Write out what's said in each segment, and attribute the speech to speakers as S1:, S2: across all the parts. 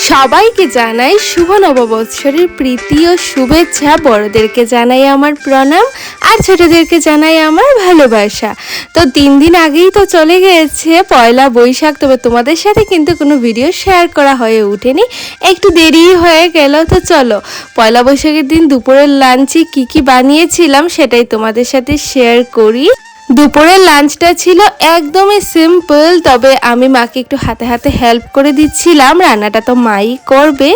S1: সবাইকে জানাই শুভ নববৎসরের প্রীতি ও শুভেচ্ছা। বড়দেরকে জানাই আমার প্রণাম আর ছোটদেরকে জানাই আমার ভালোবাসা। তো 3 দিন আগেই তো চলে গিয়েছে পয়লা বৈশাখ, তবে তোমাদের সাথে কিন্তু কোনো ভিডিও শেয়ার করা হয়ে ওঠেনি, একটু দেরি হয়ে গেল। তো চলো পয়লা বৈশাখের দিন দুপুরের লাঞ্চে কি বানিয়েছিলাম সেটাই তোমাদের সাথে শেয়ার করি। দুপুরের লাঞ্চটা ছিল একদমই সিম্পল, তবে আমি মাকে একটু হাতে হাতে হেল্প করে দিচ্ছিলাম, রান্নাটা তো মাই করবে।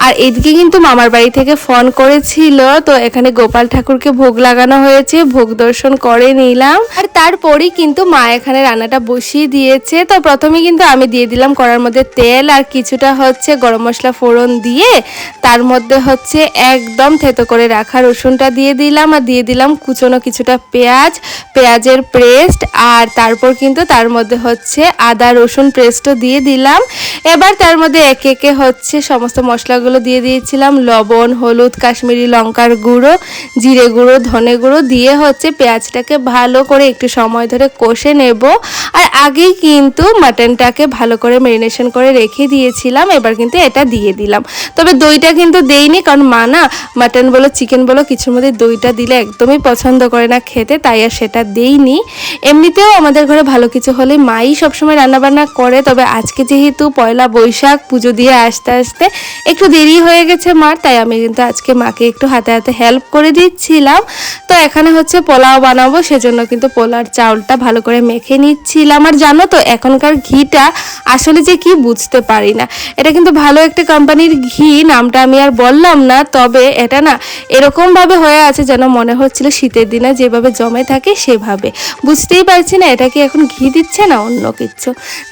S1: আর এদিকে কিন্তু মামার বাড়ি থেকে ফোন করেছিল, তো এখানে গোপাল ঠাকুরকে ভোগ লাগানো হয়েছে, ভোগ দর্শন করে নিলাম। আর তারপরেই কিন্তু মা এখানে রান্নাটা বসিয়ে দিয়েছে। তো প্রথমে কিন্তু আমি দিয়ে দিলাম কড়ার মধ্যে তেল আর কিছুটা হচ্ছে গরম মশলা ফোড়ন দিয়ে তার মধ্যে হচ্ছে একদম থেতো করে রাখা রসুনটা দিয়ে দিলাম, আর দিয়ে দিলাম কুচনো কিছুটা পেঁয়াজের পেস্ট, আর তারপর কিন্তু তার মধ্যে হচ্ছে আদা রসুন পেস্টও দিয়ে দিলাম। এবার তার মধ্যে একে একে হচ্ছে সমস্ত মশলাগুলো দিয়ে দিয়েছিলাম, লবণ, হলুদ, কাশ্মীরি লঙ্কার গুঁড়ো, জিরে গুঁড়ো, ধনে গুঁড়ো দিয়ে হচ্ছে পেঁয়াজটাকে ভালো করে একটু সময় ধরে কষে নেব। আর আগেই কিন্তু মাটনটাকে ভালো করে ম্যারিনেশন করে রেখে দিয়েছিলাম, এবার কিন্তু এটা দিয়ে দিলাম। তবে দইটা কিন্তু দেইনি, কারণ মা না মাটন বলো চিকেন বলো কিছুর মধ্যে দইটা দিলে একদমই পছন্দ করে না খেতে, তাই আর সেটা দেইনি। এমনিতেও আমাদের ঘরে ভালো কিছু হলে মাই সবসময় রান্নাবান্না করে, তবে আজকে যেহেতু পয়লা বৈশাখ পুজো দিয়ে আসতে আসতে একটু দেরি হয়ে গেছে মার, তাই আমি কিন্তু আজকে মাকে একটু হাতে হাতে হেল্প করে দিচ্ছিলাম। তো এখানে হচ্ছে পোলাও বানাবো, সেজন্য কিন্তু পোলার চাউলটা ভালো করে মেখে নিচ্ছিলাম। আর জানো তো এখনকার ঘিটা আসলে যে কি বুঝতে পারি না, এটা কিন্তু ভালো একটা কোম্পানির ঘি, নামটা আমি আর বললাম না, তবে এটা না এরকমভাবে হয়ে আছে যেন মনে হচ্ছিল শীতের দিনে যেভাবে জমে থাকে সেভাবে। বুঝতেই পারছি না এটা কি এখন ঘি দিচ্ছে না অন্য কিছু।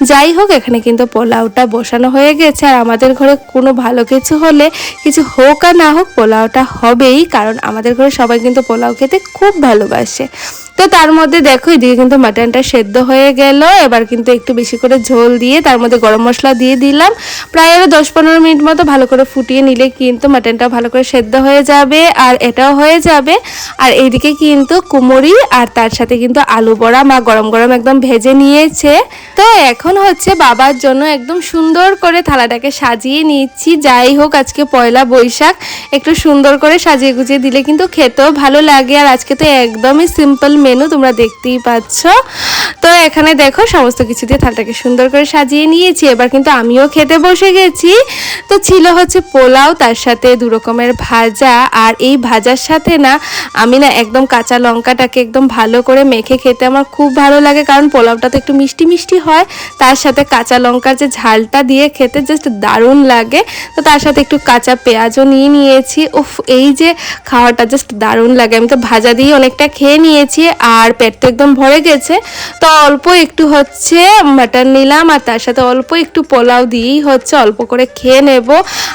S1: যাই হোক, এখানে কিন্তু পোলাওটা বসানো হয়ে গেছে। আর আমাদের ঘরে কোনো ভালো কিছু হলে, কিছু হোক আর না হোক, পোলাওটা হবেই, কারণ আমাদের ঘরে সবাই কিন্তু পোলাও খেতে খুব ভালোবাসে। তো তার মধ্যে দেখো এদিকে কিন্তু মাটনটা সেদ্ধ হয়ে গেল। এবার কিন্তু একটু বেশি করে ঝোল দিয়ে তার মধ্যে গরম মশলা দিয়ে দিলাম, প্রায় আরও 10-15 মিনিট মতো ভালো করে ফুটিয়ে নিলে কিন্তু মাটনটা ভালো করে সেদ্ধ হয়ে যাবে আর এটাও হয়ে যাবে। আর এইদিকে কিন্তু কুমড়ি আর তার সাথে কিন্তু আলু বড়া মা গরম গরম একদম ভেজে নিয়েছে। তো এখন হচ্ছে বাবার জন্য একদম সুন্দর করে থালাটাকে সাজিয়ে নিচ্ছি। যাই হোক, আজকে পয়লা বৈশাখ, একটু সুন্দর করে সাজিয়ে গুজিয়ে দিলে কিন্তু খেতেও ভালো লাগে। আর আজকে তো একদমই সিম্পল মেনু, তোমরা দেখতেই পাচ্ছ। তো এখানে দেখো সমস্ত কিছু দিয়ে থালটাকে সুন্দর করে সাজিয়ে নিয়েছি। এবার কিন্তু আমিও খেতে বসে গেছি। তো ছিল হচ্ছে পোলাও, তার সাথে 2 রকমের ভাজা। আর এই ভাজার সাথে না আমি না একদম কাঁচা লঙ্কাটাকে একদম ভালো করে মেখে খেতে আমার খুব ভালো লাগে, কারণ পোলাওটা তো একটু মিষ্টি মিষ্টি হয়, তার সাথে কাঁচা লঙ্কার যে ঝালটা দিয়ে খেতে জাস্ট দারুণ লাগে। তো তার সাথে একটু কাঁচা পেঁয়াজও নিয়েছি। উফ, এই যে খাওয়াটা জাস্ট দারুণ লাগে। আমি তো ভাজা দিয়ে অনেকটা খেয়ে নিয়েছি আর পেট তো একদম ভরে গেছে। তো অল্প একটু হচ্ছে মাটন নিলাম আর তার সাথে অল্প একটু পোলাও দিয়েই হচ্ছে অল্প করে খেয়ে নেব।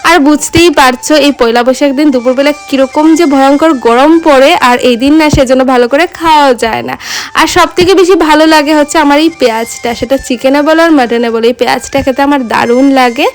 S1: আর বুঝতেই পারছো এই পয়লা বৈশাখ দিন দুপুরবেলা কীরকম যে ভয়ঙ্কর গরম পড়ে, আর এই দিন না সেজন্য ভালো করে খাওয়াও যায় না। আর সব থেকে বেশি ভালো লাগে হচ্ছে আমার এই পেঁয়াজটা, সেটা চিকেনে বলো আর মাটনে বলো, এই পেঁয়াজটা খেতে আমার দারুণ লাগে।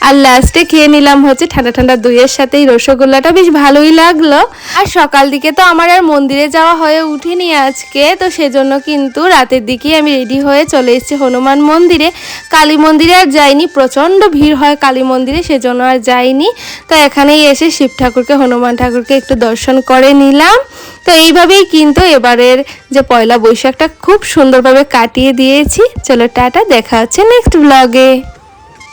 S1: আর লাস্টে খেয়ে নিলাম হচ্ছে ঠান্ডা ঠান্ডা দইয়ের সাথে এই রসগোল্লাটা, বেশ ভালোই লাগলো। আর সকাল দিকে তো আমার আর মন্দিরে যাওয়া হয়ে উঠেনি আজকে, তো সেজন্য কিন্তু রাতের দিকেই আমি রেডি হয়ে চলে এসেছি হনুমান মন্দিরে। কালী মন্দিরে আর যাইনি, প্রচণ্ড ভিড় হয় কালী মন্দিরে, সেজন্য আর যাইনি। তো এখানেই এসে শিব ঠাকুরকে, হনুমান ঠাকুরকে একটু দর্শন করে নিলাম। তো এইভাবেই কিন্তু এবারের যে পয়লা বৈশাখটা খুব সুন্দরভাবে কাটিয়ে দিয়েছি। চলো টাটা, দেখা হচ্ছে নেক্সট ব্লগে।